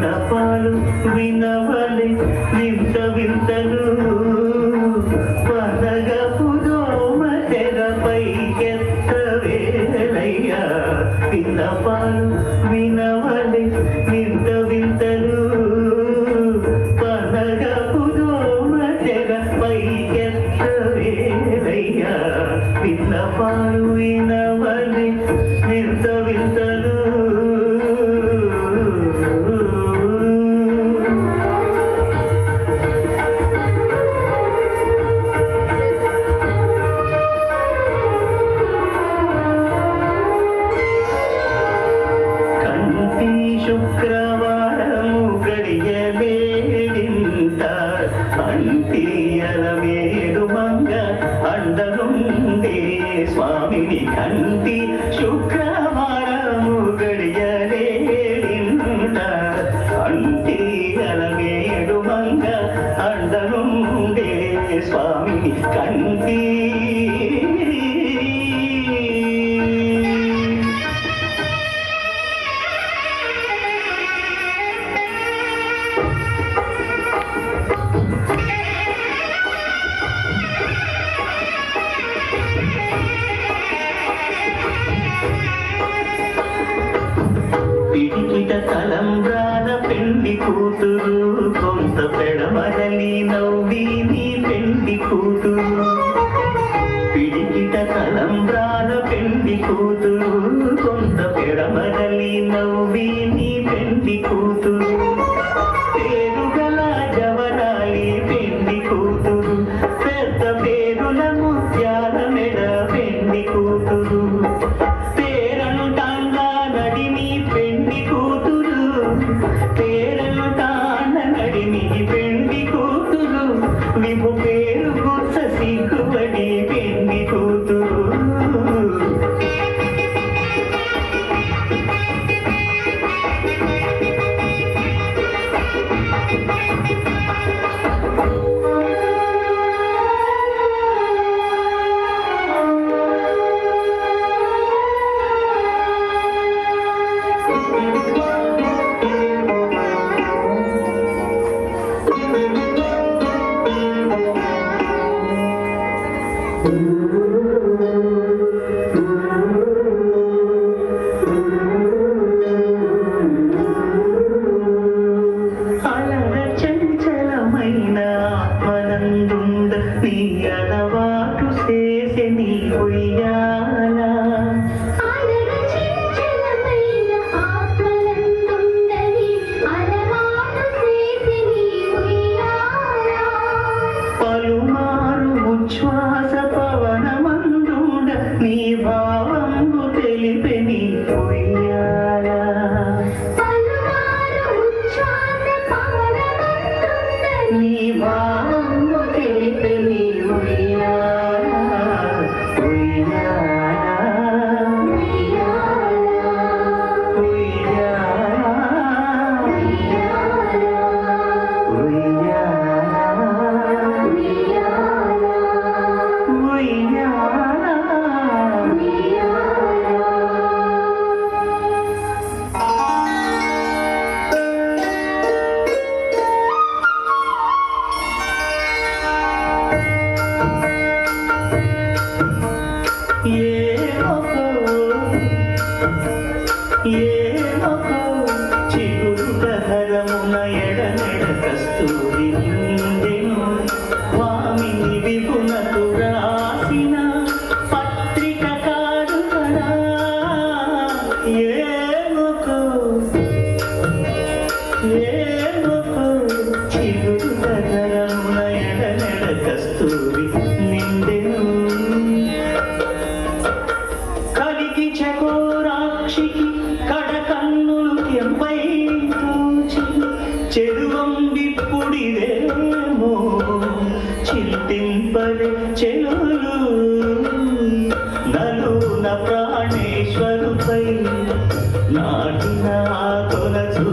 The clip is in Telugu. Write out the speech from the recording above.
విన్నపాలు వినవలే వింత వింతలు పనగపు దోమ తెరపైకెత్తవేలయ్యా విన్నపాలు వినవలే వింత వింతలు పనగపు దోమ తెరపైకెత్తవేలయ్యా విన్నపాలు వినవలే వింత వింతలు శుక్రవారము గడియలేడింత అంటియల మేడు మంగ అండనుండే స్వామిని కంటి శుక్రవారము గడియలేడింత అంటియల మేడు మంగ అండనుండే స్వామిని కంటి పిడికిట తలంబ్రాల పెండి కూతురు కొంత పెడమరలి నవ్వి నీ పెండి కూతురు పిడికిట తలంబ్రాల పెండి కూతురు కొంత పెడమరలి నవ్వి నీ పెండి కూతురు పేరుగల జవరాలి పెండి కూతురు పెద్ద పేరుల ముత్యాల మెడ పెండి కూతురు విభు పేరు గుర్త సిగ్గుబడి పెండి కూతురు అలర చంచలమైన ఆత్మనందుండ నీ అలవాటు చేసే నీ ఉయ్యాల పలుమారు ఉచ్ఛ్వాస పవనమందుండ నీ భావంబు తెలిపే నీ ఉయ్యాల నీ భావంబు తెలిపే నీ ఉయ్యాల చిగురుహరమున ఎడనెడ కస్తూరి నిండెను స్వామిని విపునకు రాసిన పత్రిక కాదు కదా ఏమొకో చిగురుహరమున ఎడనెడ కస్తూరి నిండెను కలికి చకోరాక్షికి కడకన్నులు ఎంపై తోచి చెరువం విప్పుడిదేమో చింతింపలే చెలులు నలున ప్రాణేశ్వరుపై నాటిన తొలచు